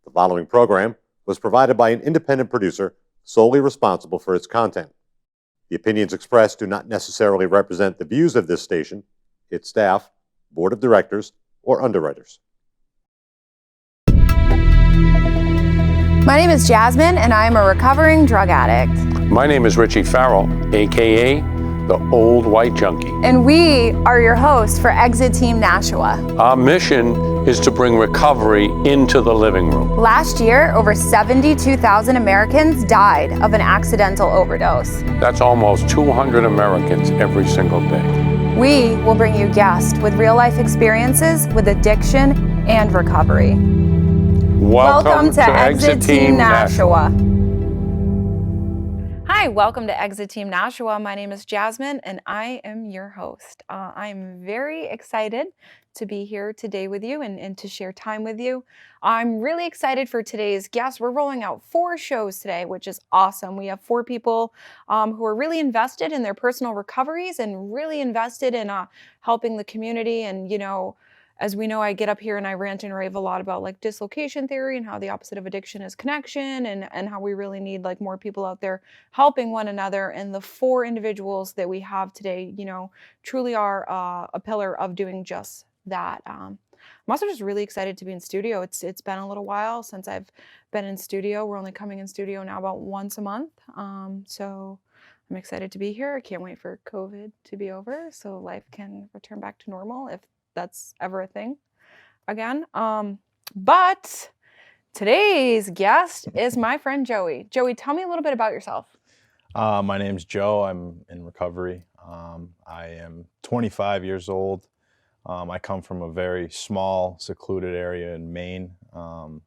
The following program was provided by an independent producer solely responsible for its content. The opinions expressed do not necessarily represent the views of this station, its staff, board of directors, or underwriters. My name is Jasmine, and I am a recovering drug addict. My name is Richie Farrell, aka the Old White Junkie. And we are your hosts for Exit Team Nashua. Our mission is to bring recovery into the living room. Last year, over 72,000 Americans died of an accidental overdose. That's almost 200 Americans every single day. We will bring you guests with real-life experiences with addiction and recovery. Welcome to Exit Team Nashua. Hi, welcome to Exit Team Nashua. My name is Jasmine, and I am your host. I'm very excited to be here today with you and to share time with you. I'm really excited for today's guest. We're rolling out 4 shows today, which is awesome. We have 4 people who are really invested in their personal recoveries and really invested in helping the community. And, as we know, I get up here and I rant and rave a lot about like dislocation theory and how the opposite of addiction is connection, and how we really need like more people out there helping one another. And the 4 individuals that we have today, truly are a pillar of doing just that. I'm also just really excited to be in studio. It's been a little while since I've been in studio. We're only coming in studio now about once a month. So I'm excited to be here. I can't wait for COVID to be over so life can return back to normal, if that's ever a thing again. But today's guest is my friend Joey. Joey, tell me a little bit about yourself. My name's Joe. I'm in recovery. I am 25 years old. I come from a very small, secluded area in Maine. And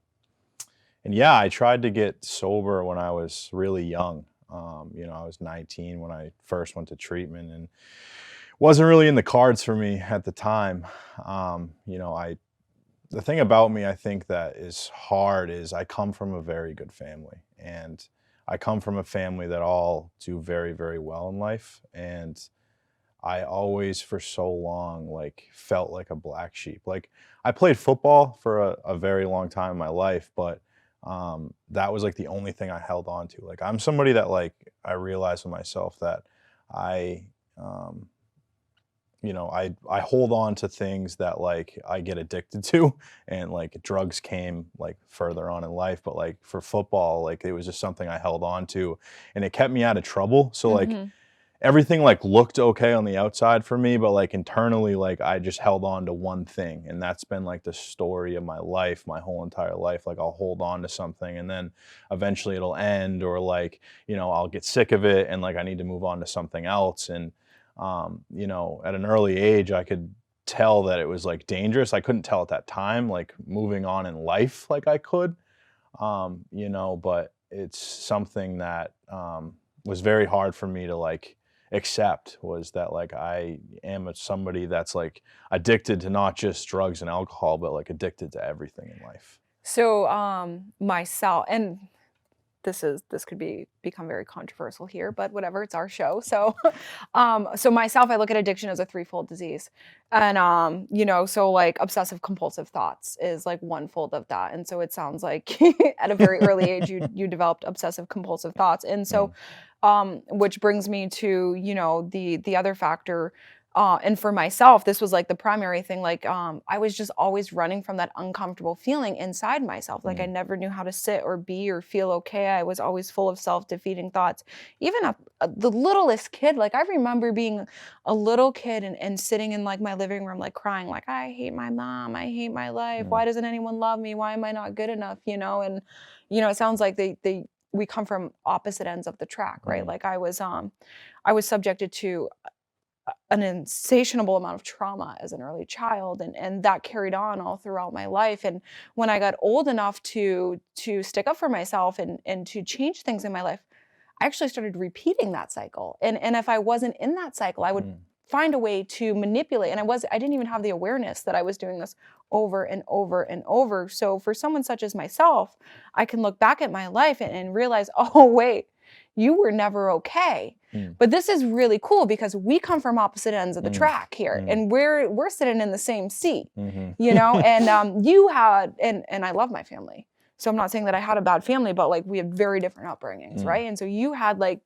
yeah, I tried to get sober when I was really young. I was 19 when I first went to treatment, and wasn't really in the cards for me at the time. The thing about me, I think that is hard is I come from a very good family, and I come from a family that all do very, very well in life. And I always, for so long, felt like a black sheep. Like, I played football for a very long time in my life, but that was like the only thing I held on to. Like, I'm somebody that I realized with myself that I hold on to things that I get addicted to, and drugs came further on in life. But for football, it was just something I held on to, and it kept me out of trouble. So everything looked okay on the outside for me, but internally, I just held on to one thing. And that's been the story of my life, my whole entire life. I'll hold on to something, and then eventually it'll end, or I'll get sick of it and I need to move on to something else. And at an early age, I could tell that it was dangerous. I couldn't tell at that time, moving on in life I could, but it's something that was very hard for me to accept, was that I am somebody that's addicted to not just drugs and alcohol, but addicted to everything in life. So myself, and this could become very controversial here, but whatever, it's our show. So so myself, I look at addiction as a threefold disease. And so obsessive compulsive thoughts is one fold of that. And so it sounds like at a very early age you developed obsessive compulsive thoughts. And so which brings me to the other factor. And for myself, this was the primary thing. I was just always running from that uncomfortable feeling inside myself. I never knew how to sit or be or feel okay. I was always full of self-defeating thoughts. Even the littlest kid, I remember being a little kid and sitting in my living room, crying, I hate my mom. I hate my life. Why doesn't anyone love me? Why am I not good enough? And, it sounds like we come from opposite ends of the track, right? I was subjected to an insatiable amount of trauma as an early child, and that carried on all throughout my life. And when I got old enough to stick up for myself and to change things in my life, I actually started repeating that cycle. And if I wasn't in that cycle, I would find a way to manipulate. And I didn't even have the awareness that I was doing this over and over and over. So for someone such as myself, I can look back at my life and realize, oh wait, you were never okay. But this is really cool because we come from opposite ends of the track here, and we're sitting in the same seat, and you had, and I love my family. So I'm not saying that I had a bad family, but like we had very different upbringings, Mm. right? And so you had like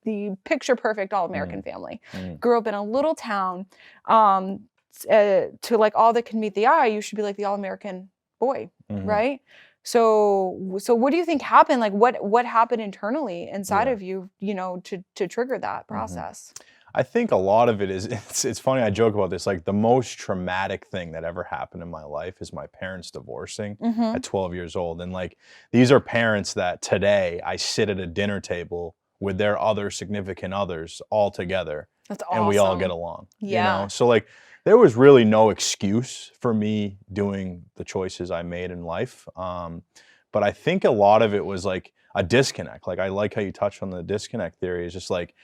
the picture perfect all-American family. Grew up in a little town. To like all that can meet the eye, you should be like the all-American boy, right? So what do you think happened? Like what happened internally inside of you, you know, to trigger that process? I think a lot of it is, it's funny, I joke about this, like the most traumatic thing that ever happened in my life is my parents divorcing at 12 years old. And like, these are parents that today I sit at a dinner table with their other significant others all together. That's and we all awesome. get along, Yeah. you know? So like, there was really no excuse for me doing the choices I made in life. But I think a lot of it was like a disconnect. Like, I like how you touched on the disconnect theory. It's just like,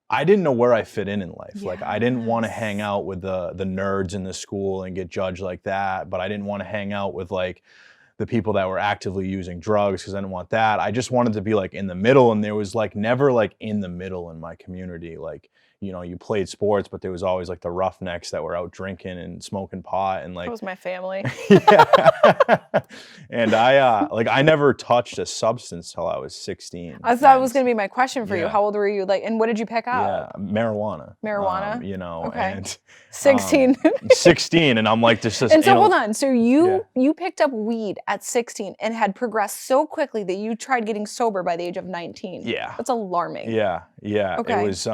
I didn't know where I fit in life. Like, I didn't want to hang out with the nerds in the school and get judged like that. But I didn't want to hang out with like the people that were actively using drugs because I didn't want that. I just wanted to be like in the middle. And there was like never like in the middle in my community. Like, you know, you played sports, but there was always like the roughnecks that were out drinking and smoking pot and like. That was my family. Yeah. And I never touched a substance till I was 16. I thought it was going to be my question for you. Yeah. How old were you? Like, and what did you pick up? Yeah, marijuana. Marijuana? You know, Okay. and 16. 16, and I'm like, this is. And so you know, hold on. So you picked up weed at 16 and had progressed so quickly that you tried getting sober by the age of 19. Yeah. That's alarming. Yeah. Okay. It was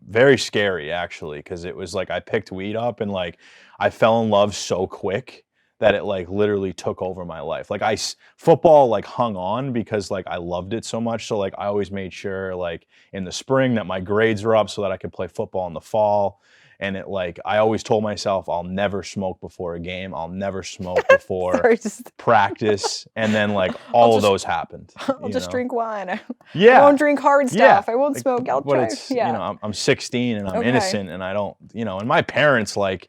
very scary actually, because it was like I picked weed up and like I fell in love so quick that it like literally took over my life. Like football like hung on because like I loved it so much. So like I always made sure like in the spring that my grades were up so that I could play football in the fall. And it like, I always told myself, I'll never smoke before a game. I'll never smoke before Sorry, practice. And then like all of those happened. I'll just drink wine. I Yeah. won't drink hard stuff. I won't Like, smoke. I'll but try. it's, Yeah. you know, I'm 16 and I'm Okay. innocent and I don't, you know, and my parents like,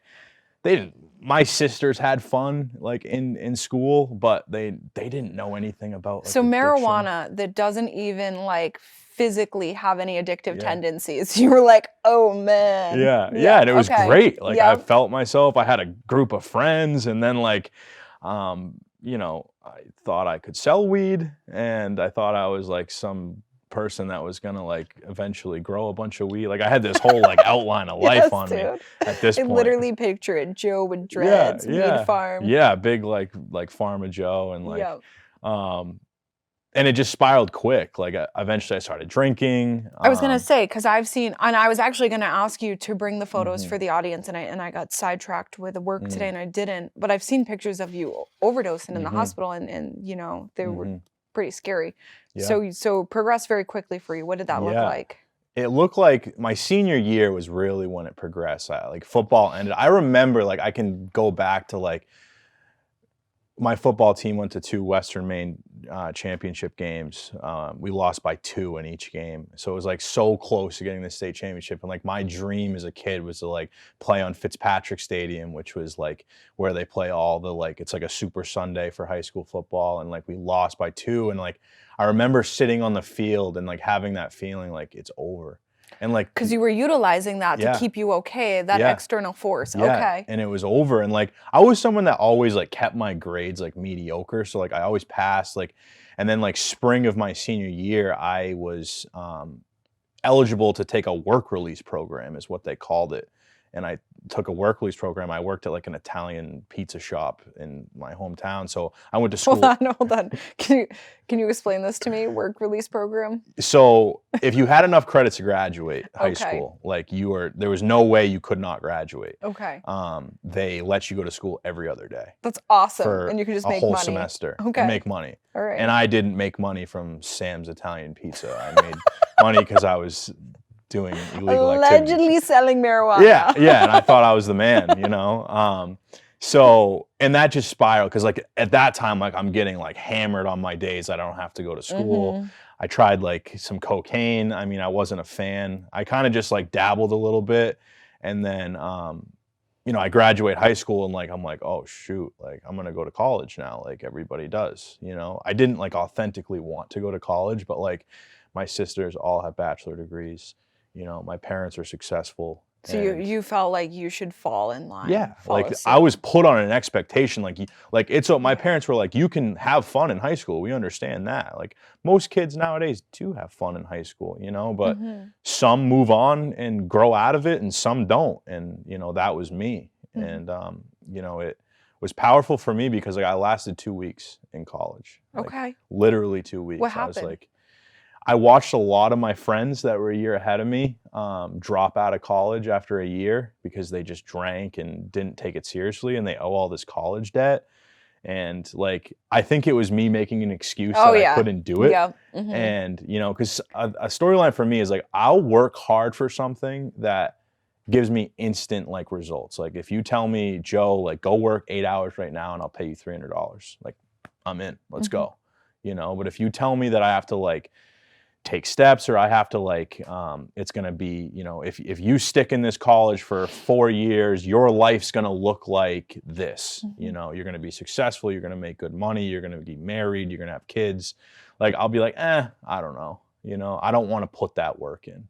my sisters had fun like in school, but they didn't know anything about like, So addiction. marijuana that doesn't even like physically have any addictive tendencies. You were like, oh man. Yeah, and it was great. Like I Yep. felt myself. I had a group of friends, and then like, you know, I thought I could sell weed, and I thought I was like some person that was gonna like eventually grow a bunch of weed. Like I had this whole like outline of life Yes, on me dude. at this I point. literally picture it. Joe with dreads, weed farm. Yeah, big like Farm of Joe, and like, Yep. and it just spiraled quick. Like eventually I started drinking. I was gonna say, because I've seen, and I was actually gonna ask you to bring the photos Mm-hmm. for the audience, and I got sidetracked with the work today, and I didn't. But I've seen pictures of you overdosing in the Mm-hmm. hospital, and you know they were pretty scary. Yeah. So progressed very quickly for you. What did that look like? It looked like my senior year was really when it progressed. Like football ended. I remember like I can go back to like my football team went to 2 Western Maine championship games. We lost by 2 in each game. So it was like so close to getting the state championship. And like my dream as a kid was to like play on Fitzpatrick Stadium, which was like where they play all the like, it's like a Super Sunday for high school football. And like we lost by 2. And like I remember sitting on the field and like having that feeling like it's over. And like, Because you were utilizing that to keep you okay, that external force. yeah, Okay. and it was over. And like I was someone that always like kept my grades like mediocre. So like I always passed like, and then like spring of my senior year, I was eligible to take a work release program is what they called it. And I took a work release program. I worked at like an Italian pizza shop in my hometown. So I went to school. Hold on. Can you explain this to me? Work release program? So if you had enough credits to graduate high Okay. school, like there was no way you could not graduate. Okay. They let you go to school every other day That's awesome. for And you can just a make whole money. semester Okay. and make money. All right. And I didn't make money from Sam's Italian Pizza. I made money because I was doing illegal activities. Allegedly selling marijuana. Yeah, and I thought I was the man, you know. So, and that just spiraled because like at that time, like I'm getting like hammered on my days I don't have to go to school. Mm-hmm. I tried like some cocaine. I mean, I wasn't a fan. I kind of just like dabbled a little bit, and then you know, I graduate high school and like I'm like, oh shoot, like I'm gonna go to college now, like everybody does, you know. I didn't like authentically want to go to college, but like my sisters all have bachelor degrees. You know, my parents are successful, So you felt like you should fall in line. Yeah, follow like suit. I was put on an expectation, like it's what my parents were like, you can have fun in high school. We understand that. Like most kids nowadays do have fun in high school, you know, but some move on and grow out of it and some don't. And, you know, that was me. And, you know, it was powerful for me because like I lasted 2 weeks in college. Like, Okay. literally 2 weeks. What I was happened? like, I watched a lot of my friends that were a year ahead of me drop out of college after a year because they just drank and didn't take it seriously and they owe all this college debt. And like, I think it was me making an excuse that I couldn't do it. Yeah. And, you know, because a storyline for me is like, I'll work hard for something that gives me instant like results. Like if you tell me, Joe, like go work 8 hours right now and I'll pay you $300, like I'm in, let's go, you know? But if you tell me that I have to like take steps or I have to like, it's going to be, you know, if you stick in this college for 4 years, your life's going to look like this, you know, you're going to be successful, you're going to make good money, you're going to be married, you're going to have kids. Like, I'll be like, I don't know, you know, I don't want to put that work in,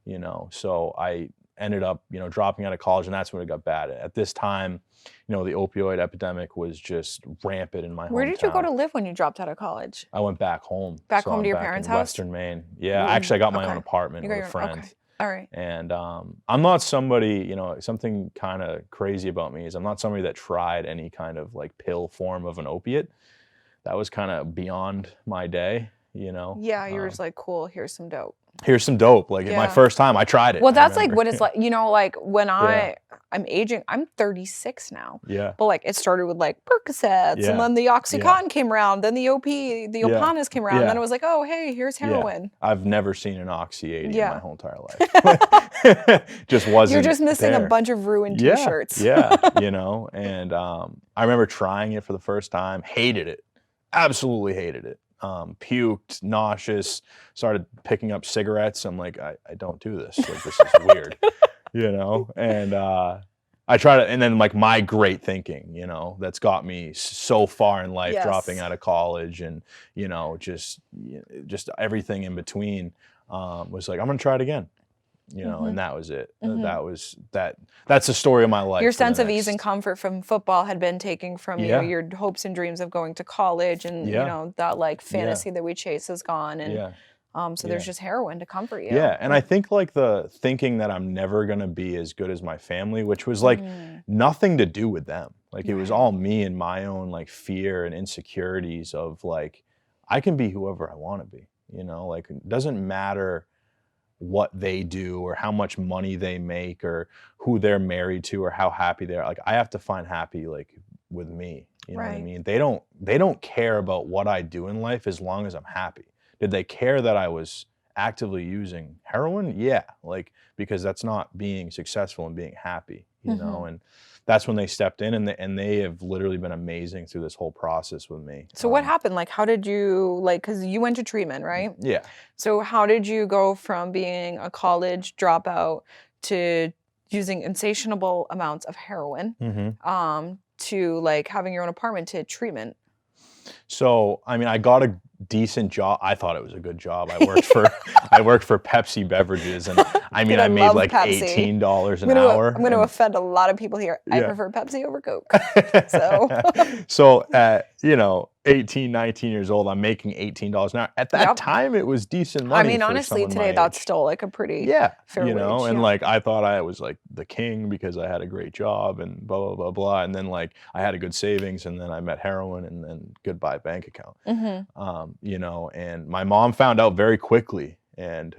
you know? So I ended up, you know, dropping out of college and that's when it got bad. At this time, you know, the opioid epidemic was just rampant in my hometown. Where did you go to live when you dropped out of college? I went back home. Back So home I'm to your back parents' in house? Western Maine. Yeah, actually I got my own apartment You got with a your- friend. okay. All right. And I'm not somebody, you know, something kind of crazy about me is I'm not somebody that tried any kind of like pill form of an opiate. That was kind of beyond my day, you know. Yeah, you're just like, cool, here's some dope. Here's some dope. Like my first time I tried it. Well, I that's like remember. what it's like, you know, like when I'm aging, I'm 36 now. Yeah. But like it started with like Percocets and then the Oxycontin came around, then the Opanas came around, and then it was like, oh, hey, here's heroin. I've never seen an Oxy 80 in my whole entire life. Just wasn't You're just missing there. a bunch of ruined t-shirts. Yeah, you know, and I remember trying it for the first time, hated it, absolutely hated it. Puked, nauseous, started picking up cigarettes. I'm like, I don't do this. Like, this is weird, you know? And I tried it, and then like my great thinking, you know, that's got me so far in life, dropping out of college and, you know, just everything in between, was like, I'm gonna try it again. You know, and that was it. That's the story of my life. Your sense of ease and comfort from football had been taken from you. Your hopes and dreams of going to college and, you know, that like fantasy that we chase is gone. And so there's just heroin to comfort you. Yeah, and I think like the thinking that I'm never going to be as good as my family, which was like nothing to do with them. Like it was all me and my own like fear and insecurities of like, I can be whoever I want to be, you know, like it doesn't matter what they do or how much money they make or who they're married to or how happy they are. Like I have to find happy like with me. You know what I mean? They don't care about what I do in life as long as I'm happy. Did they care that I was actively using heroin? Yeah, like because that's not being successful and being happy, you know, and that's when they stepped in and they have literally been amazing through this whole process with me. So what happened? Like, how did you, like, because you went to treatment, right? Yeah. So how did you go from being a college dropout to using insatiable amounts of heroin to like having your own apartment to treatment? So, I mean, I got a decent job. I thought it was a good job. I worked for Pepsi beverages, and I mean, Dude, I I made love like Pepsi. $18 an hour. I'm going to offend a lot of people here. I prefer Pepsi over Coke. So at, you know, 18, 19 years old, I'm making $18 an hour. At that time, it was decent money. I mean, for honestly, someone today my that's age. still like a pretty fair you know, wage. and like I thought I was like the king because I had a great job and blah blah blah blah, and then like I had a good savings, and then I met heroin, and then goodbye bank account. You know, and my mom found out very quickly, and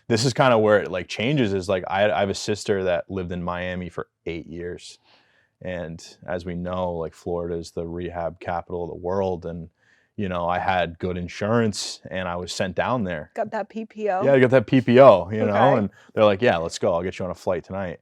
this is kind of where it like changes. Is like I have a sister that lived in Miami for 8 years, and as we know, like Florida is the rehab capital of the world, and you know, I had good insurance and I was sent down there. Got that PPO? Yeah, I got that PPO, you know, and they're like, yeah, let's go. I'll get you on a flight tonight.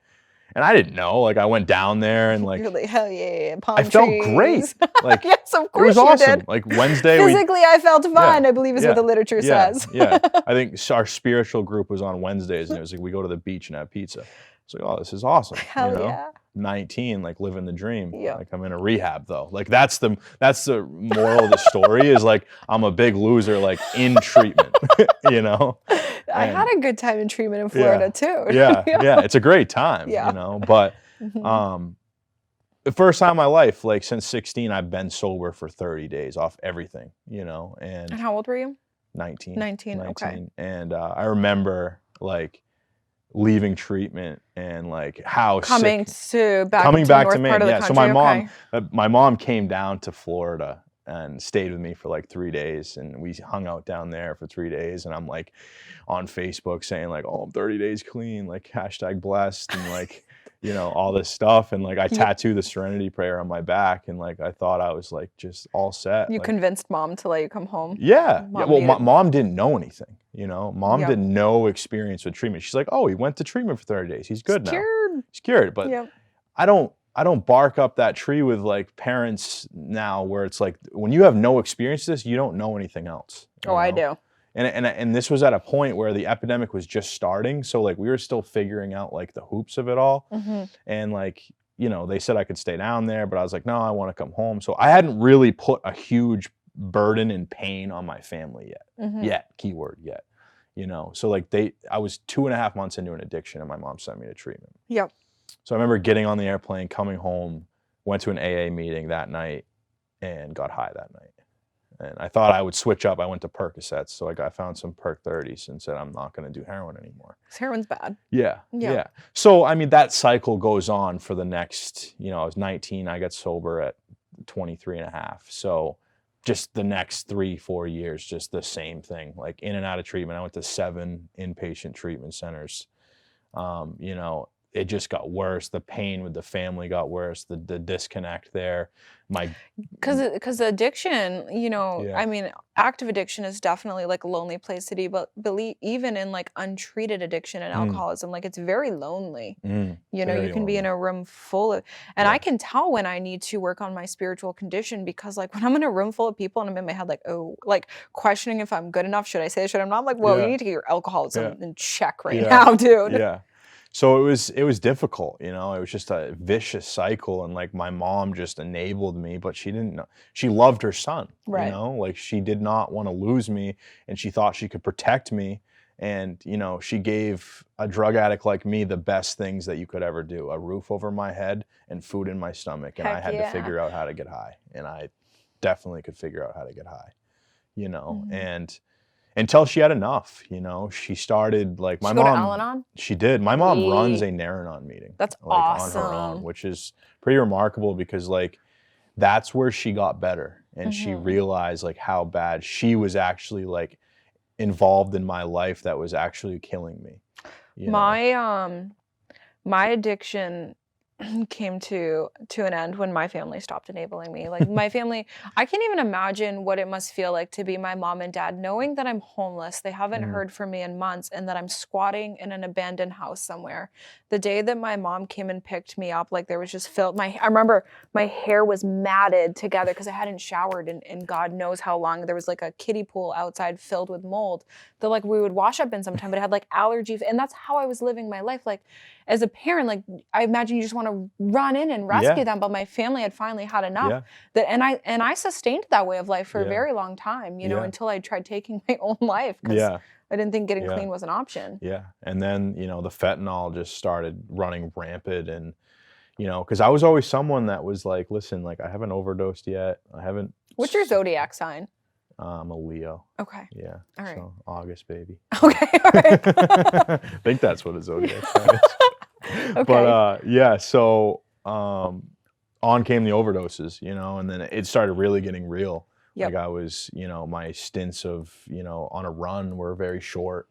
And I didn't know. Like, I went down there and like, You're like, hell yeah, palm I felt trees. great. Like, yes, of it course was you awesome. did. Like Wednesday, Physically, I felt fine, I believe is what the literature says. Yeah. I think our spiritual group was on Wednesdays, and it was like, we go to the beach and have pizza. It's like, oh, this is awesome. Hell you know? yeah. 19, like living the dream. Yeah. Like I'm in a rehab though. Like that's the moral of the story is like I'm a big loser like in treatment, you know? I had a good time in treatment in Yeah. Florida too. Yeah, yeah, it's a great time, Yeah. you know, but Mhm. the first time in my life, like since 16, I've been sober for 30 days off everything, you know, And and how old were you? 19, 19. Okay. and I remember like leaving treatment and like how Coming sick to back coming to the back to north part Maine. of the Yeah, so country. Okay. my mom came down to Florida and stayed with me for like 3 days, and we hung out down there for 3 days, and I'm like on Facebook saying like, "Oh, I'm 30 days clean," like #blessed, and like, you know, all this stuff, and like I You tattooed the Serenity Prayer on my back, and like I thought I was like just all set. you Like, convinced mom to let you come home. yeah, yeah. Mom Well, needed. mom didn't know anything, you know. Mom Yep. did no experience with treatment. She's like, "Oh, he went to treatment for 30 days. He's good now. Cured. He's cured." But Yep. I don't bark up that tree with like parents now where it's like when you have no experience with this, you don't know anything else. Oh, I do. And this was at a point where the epidemic was just starting, so like we were still figuring out like the hoops of it all. Mm-hmm. And like, you know, they said I could stay down there, but I was like, no, I want to come home. So I hadn't really put a huge burden and pain on my family yet. Mm-hmm. Keyword yet. You know, so like I was 2.5 months into an addiction and my mom sent me to treatment. Yep. So I remember getting on the airplane, coming home, went to an AA meeting that night and got high that night. And I thought I would switch up. I went to Percocets. So I found some Perc 30s and said, I'm not going to do heroin anymore. 'Cause heroin's bad. Yeah. Yeah. So, I mean, that cycle goes on for the next, you know, I was 19. I got sober at 23 and a half. So just the next 3-4 years, just the same thing, like in and out of treatment. I went to 7 inpatient treatment centers. You know, it just got worse. The pain with the family got worse. The disconnect there. Because addiction, you know, Yeah. I mean, active addiction is definitely like a lonely place to be, but believe even in like untreated addiction and alcoholism, like it's very lonely. You know, Very you can be in lonely. a room full of, and Yeah. I can tell when I need to work on my spiritual condition because like when I'm in a room full of people and I'm in my head like, oh, like questioning if I'm good enough, should I say this, should I not? I'm like, whoa, Yeah. you need to get your alcoholism in check right Yeah. now, dude. Yeah. So it was difficult, you know, it was just a vicious cycle. And like my mom just enabled me, but she didn't know, she loved her son, Right. you know, like she did not want to lose me and she thought she could protect me. And, you know, she gave a drug addict like me the best things that you could ever do, a roof over my head and food in my stomach. And I Heck had yeah. to figure out how to get high. And I definitely could figure out how to get high, you know, and until she had enough, you know, she started like my Did you go to mom. Al-Anon? She did. My mom runs Yee. a Naranon meeting. That's like on her own, awesome. which is pretty remarkable because like that's where she got better and she realized like how bad she was actually like involved in my life that was actually killing me. You know? My addiction came to an end when my family stopped enabling me. Like my family, I can't even imagine what it must feel like to be my mom and dad, knowing that I'm homeless, they haven't heard from me in months, and that I'm squatting in an abandoned house somewhere. The day that my mom came and picked me up, like there was just I remember my hair was matted together because I hadn't showered in God knows how long. There was like a kiddie pool outside filled with mold that like we would wash up in sometime, but it had like allergies, and that's how I was living my life. Like as a parent, like I imagine you just want to run in and rescue them, but my family had finally had enough. That and I sustained that way of life for a very long time, you know, until I tried taking my own life because I didn't think getting clean was an option. Yeah, and then you know the fentanyl just started running rampant, and you know because I was always someone that was like, listen, like I haven't overdosed yet. I haven't. What's your zodiac sign? I'm a Leo. Okay. Yeah. All right. So August, baby. Okay. All right. I think that's what a zodiac sign is. Okay. But yeah, so on came the overdoses, you know, and then it started really getting real. Like I was, you know, my stints of, you know, on a run were very short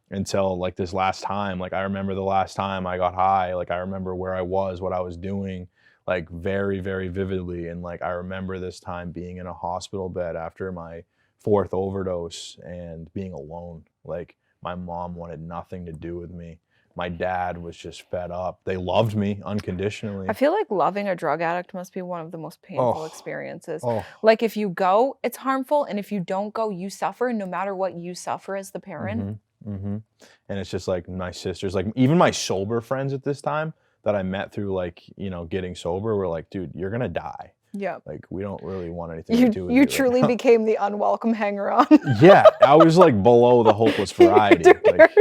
until like this last time. Like I remember the last time I got high, like I remember where I was, what I was doing, like very, very vividly. And like I remember this time being in a hospital bed after my 4th overdose and being alone. Like my mom wanted nothing to do with me. My dad was just fed up. They loved me unconditionally. I feel like loving a drug addict must be one of the most painful experiences. Like if you go, it's harmful. And if you don't go, you suffer, no matter what you suffer as the parent. And it's just like my sisters, like even my sober friends at this time that I met through like, you know, getting sober were like, dude, you're going to die. Yeah. Like, we don't really want anything to do with You right truly now." became the unwelcome hanger-on. Yeah, I was like below the hopeless variety. Dude, Like,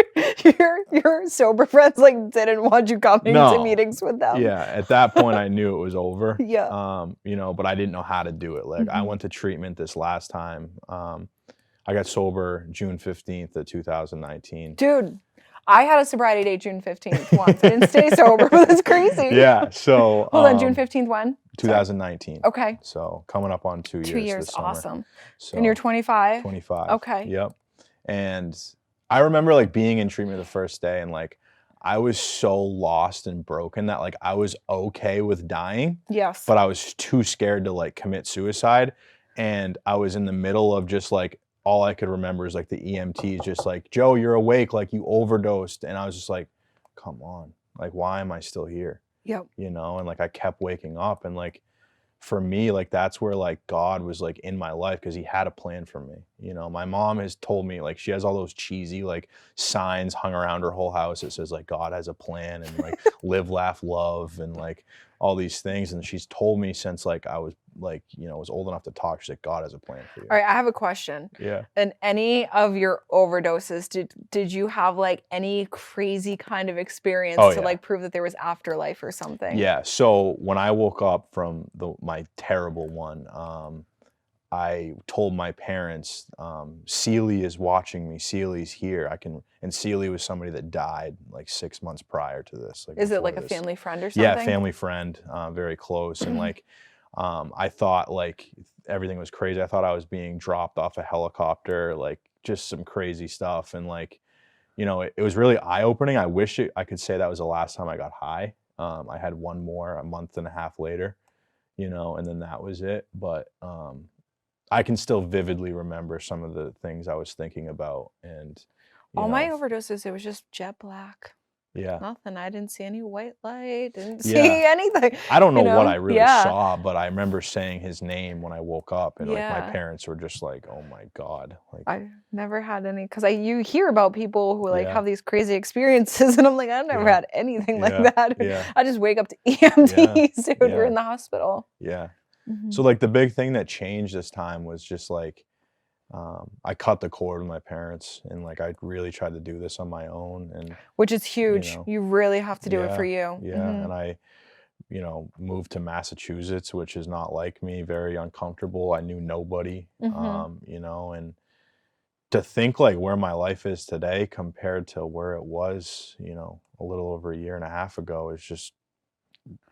your sober friends like didn't want you coming to no. meetings with them. Yeah, at that point I knew it was over. Yeah. You know, but I didn't know how to do it. Like, I Mhm. went to treatment this last time. I got sober June 15th of 2019. Dude, I had a sobriety date June 15th once. I didn't stay sober, but that's crazy. Yeah, so Hold on, June 15th when? Sorry. 2019. Okay. So coming up on 2 years. 2 years, this summer. awesome. So And you're 25? 25. Okay. Yep. And I remember like being in treatment the first day, and like I was so lost and broken that like I was okay with dying, Yes. but I was too scared to like commit suicide. And I was in the middle of just like, all I could remember is like the EMTs just like, "Joe, you're awake, like you overdosed." And I was just like, come on, like, why am I still here? Yep. You know, and like I kept waking up, and like for me, like that's where like God was like in my life, because he had a plan for me. You know, my mom has told me, like, she has all those cheesy like signs hung around her whole house that says like God has a plan and like live, laugh, love, and like all these things. And she's told me since like I was like, you know, was old enough to talk, she's like, God has a plan for you. All right, I have a question. Yeah. In any of your overdoses, did you have like any crazy kind of experience Oh, to yeah. like prove that there was afterlife or something? Yeah. So when I woke up from my terrible one, I told my parents, Celie is watching me. Celie's here. And Celie was somebody that died like 6 months prior to this. Like, Is it like before a this. family friend or something? Yeah, family friend, very close. And like, I thought like everything was crazy. I thought I was being dropped off a helicopter, like just some crazy stuff. And like, you know, it was really eye-opening. I wish I could say that was the last time I got high. I had one more a month and a half later, you know, and then that was it. But I can still vividly remember some of the things I was thinking about. And All my overdoses, it was just jet black. yeah. Nothing. I didn't see any white light. Didn't Yeah. see anything. I don't know you what know? I really Yeah. saw, but I remember saying his name when I woke up, and like my Yeah. parents were just like, "Oh my God." Like, I never had any, because you hear about people who like Yeah. have these crazy experiences, and I'm like, I've never Yeah. had anything Yeah. like that. Yeah. I just wake up to EMTs, dude. We're Yeah. in the hospital. yeah. Mhm. So like the big thing that changed this time was just like, I cut the cord with my parents, and like I really tried to do this on my own. And Which is huge. know, You really have to do it for yeah, you. yeah. Mhm. And I, you know, moved to Massachusetts, which is not like me, very uncomfortable. I knew nobody, Mhm. you know, and to think like where my life is today compared to where it was, you know, a little over a year and a half ago is just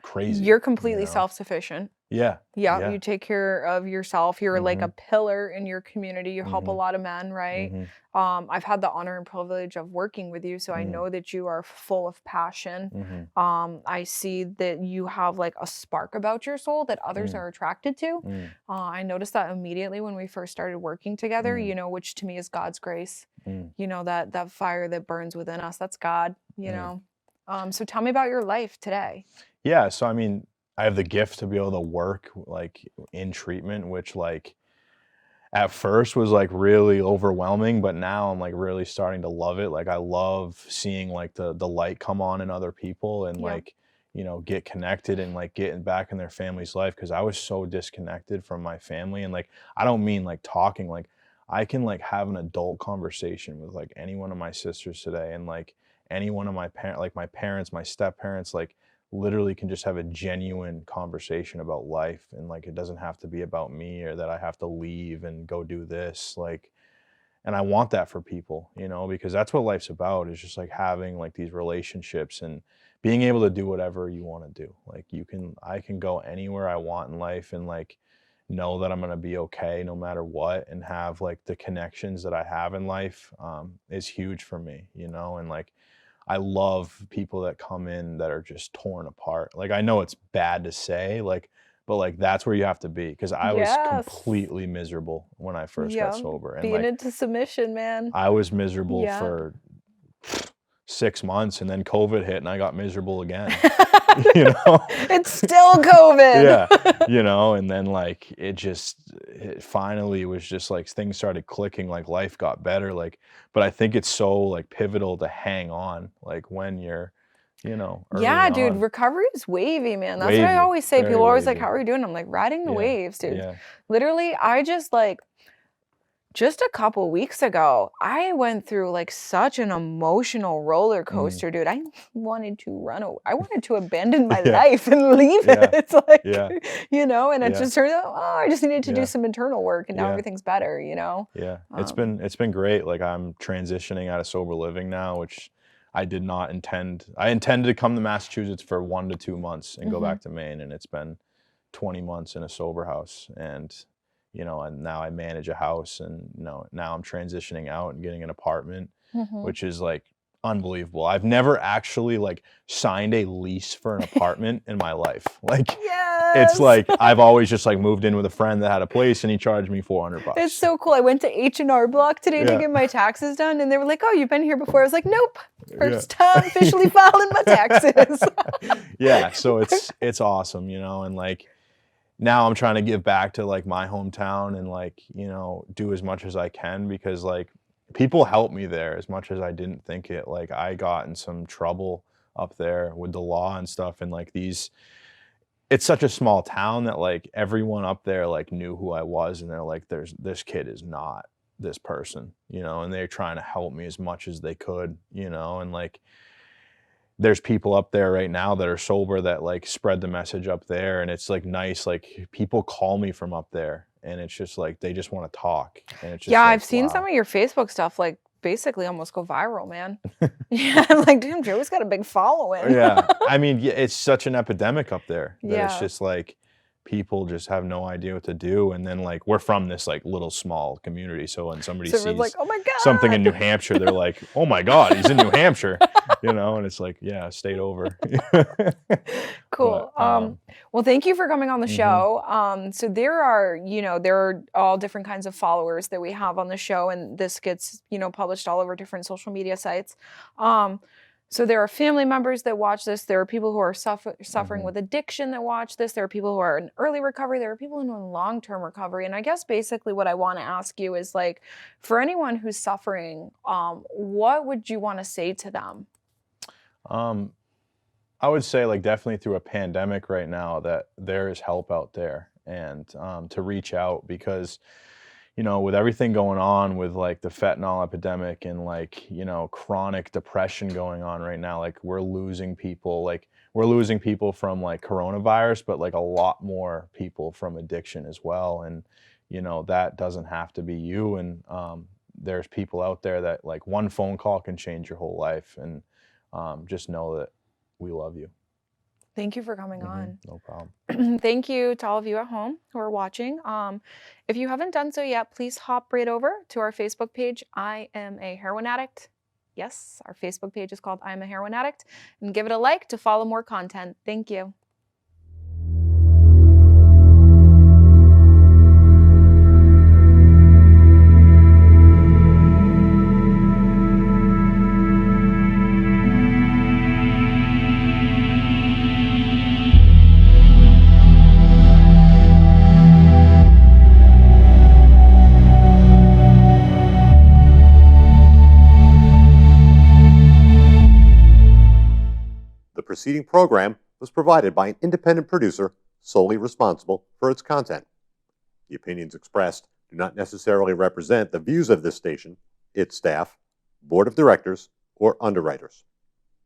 crazy. You're completely you know? self-sufficient. Yeah. Yeah, Yeah. you take care of yourself. You're like a pillar in your community. You help a Mhm. lot of men, right? Mhm. I've had the honor and privilege of working with you, so I Mm. know that you are full of passion. Mhm. I see that you have like a spark about your soul that others Mm. are attracted to. Mm. I noticed that immediately when we first started working together, Mm. you know, which to me is God's grace. Mm. You know, that fire that burns within us, that's God, you Mm. know. So tell me about your life today. Yeah. So, I mean, I have the gift to be able to work like in treatment, which like at first was like really overwhelming, but now I'm like really starting to love it. Like I love seeing like the light come on in other people, and Yeah. like, you know, get connected and like getting back in their family's life, because I was so disconnected from my family. And like I don't mean like talking, like I can like have an adult conversation with like any one of my sisters today, and like any one of my my parents, my step parents, like literally can just have a genuine conversation about life. And like it doesn't have to be about me, or that I have to leave and go do this. Like, and I want that for people, you know, because that's what life's about, is just like having like these relationships and being able to do whatever you want to do. Like I can go anywhere I want in life, and like know that I'm going to be okay no matter what, and have like the connections that I have in life is huge for me, you know. And like I love people that come in that are just torn apart. Like I know it's bad to say, like, but like that's where you have to be, because I was Yes. completely miserable when I first got sober. And Being like into submission, man. I was miserable Yeah. for 6 months, and then COVID hit and I got miserable again. You know? It's still COVID. Yeah, you know, and then like it finally was just like things started clicking, like life got better. Like, but I think it's so like pivotal to hang on, like when you're you know, early Yeah, dude, on. recovery is wavy, man. That's what I Wavy, always say. very People are always like, wavy. how are you doing? I'm like, riding the Yeah, waves, dude. yeah. Literally, I just like, just a couple weeks ago, I went through like such an emotional roller coaster, dude. I wanted to run away. I wanted to abandon my Yeah. life and leave Yeah. it. It's like, Yeah. you know, and it Yeah. just turned out, oh, I just needed to do Yeah. some internal work and now Yeah. everything's better, you know? Yeah, it's Um, been great. Like I'm transitioning out of sober living now, which I did not intend. I intended to come to Massachusetts for 1 to 2 months and go mhm. back to Maine, and it's been 20 months in a sober house. And you know, and now I manage a house, and you know, now I'm transitioning out and getting an apartment, Mhm. which is like unbelievable. I've never actually like signed a lease for an apartment in my life. Like it's Yes. like I've always just like moved in with a friend that had a place, and he charged me $400. It's so cool. I went to H&R Block today to Yeah. get my taxes done, and they were like, "Oh, you've been here before." I was like, "Nope, Yeah. first time officially filing my taxes." Yeah, so it's awesome, you know, and like now I'm trying to give back to like my hometown and like, you know, do as much as I can because like people helped me there as much as I didn't think it. Like I got in some trouble up there with the law and stuff, and like these it's such a small town that like everyone up there like knew who I was, and they're like, this kid is not this person, you know, and they're trying to help me as much as they could, you know, and like there's people up there right now that are sober that like spread the message up there, and it's like nice, like people call me from up there, and it's just like they just want to talk, and it's just Yeah, like, I've seen some wow. of your Facebook stuff like basically almost go viral, man. Yeah, I'm like, damn, Joey's got a big following. Yeah, I mean, yeah, it's such an epidemic up there that it's Yeah. just like people just have no idea what to do, and then like we're from this like little small community, so when somebody So everyone's like, sees "Oh my something in New god." Hampshire, they're like, oh my God, he's in New Hampshire, you know, and it's like, yeah, stayed over. Cool. But Well, thank you for coming on the mhm. show. So there are, there are all different kinds of followers that we have on the show, and this gets, published all over different social media sites. So there are family members that watch this. There are people who are suffering Mhm. with addiction that watch this. There are people who are in early recovery. There are people who are in long-term recovery. And I guess basically what I want to ask you is like, for anyone who's suffering, what would you want to say to them? Um, I would say like definitely through a pandemic right now that there is help out there, and to reach out because you know with everything going on with like the fentanyl epidemic and like you know chronic depression going on right now, like we're losing people from like coronavirus, but like a lot more people from addiction as well, and you know that doesn't have to be you, and there's people out there that like one phone call can change your whole life, and just know that we love you. Thank you for coming on. No problem. Thank you to all of you at home who are watching. If you haven't done so yet, please hop right over to our Facebook page, I Am a Heroin Addict. Yes, our Facebook page is called I Am a Heroin Addict, and give it a like to follow more content. Thank you. The preceding program was provided by an independent producer solely responsible for its content. The opinions expressed do not necessarily represent the views of this station, its staff, board of directors, or underwriters.